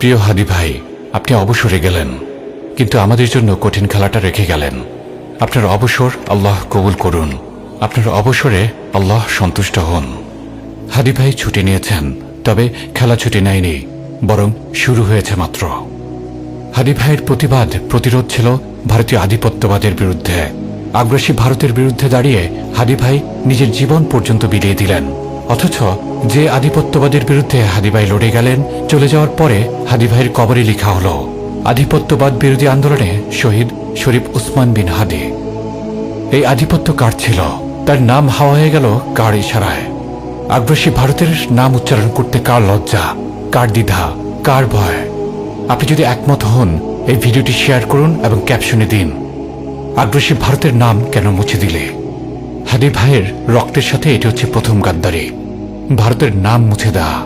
প্রিয় হাদি ভাই, আপনি অবসরে গেলেন, কিন্তু আমাদের জন্য কঠিন খেলাটা রেখে গেলেন। আপনার অবসর আল্লাহ কবুল করুন, আপনার অবসরে আল্লাহ সন্তুষ্ট হন। হাদি ভাই ছুটি নিয়েছেন, তবে খেলা ছুটি নেয়নি, বরং শুরু হয়েছে মাত্র। হাদি ভাইয়ের প্রতিবাদ প্রতিরোধ ছিল ভারতীয় আধিপত্যবাদের বিরুদ্ধে। আগ্রাসী ভারতের বিরুদ্ধে দাঁড়িয়ে হাদি ভাই নিজের জীবন পর্যন্ত বিলিয়ে দিলেন। অথচ যে আধিপত্যবাদের বিরুদ্ধে হাদি ভাই লড়ে গেলেন, চলে যাওয়ার পরে হাদি ভাইয়ের কবরে লেখা হলো আধিপত্যবাদ বিরোধী আন্দোলনে শহীদ শরীফ উসমান বিন হাদি। এই আধিপত্য কার ছিল? তার নাম হাওয়া হয়ে গেল কার ইশারায়? আগ্রাসী ভারতের নাম উচ্চারণ করতে কার লজ্জা, কার দ্বিধা, কার ভয়? আপনি যদি একমত হন, এই ভিডিওটি শেয়ার করুন এবং ক্যাপশনে দিন, আগ্রাসী ভারতের নাম কেন মুছে দিলে? হাদি ভাইয়ের রক্তের সাথে এটি হচ্ছে প্রথম গাদ্দারি, ভারতের নাম মুছে দেওয়া।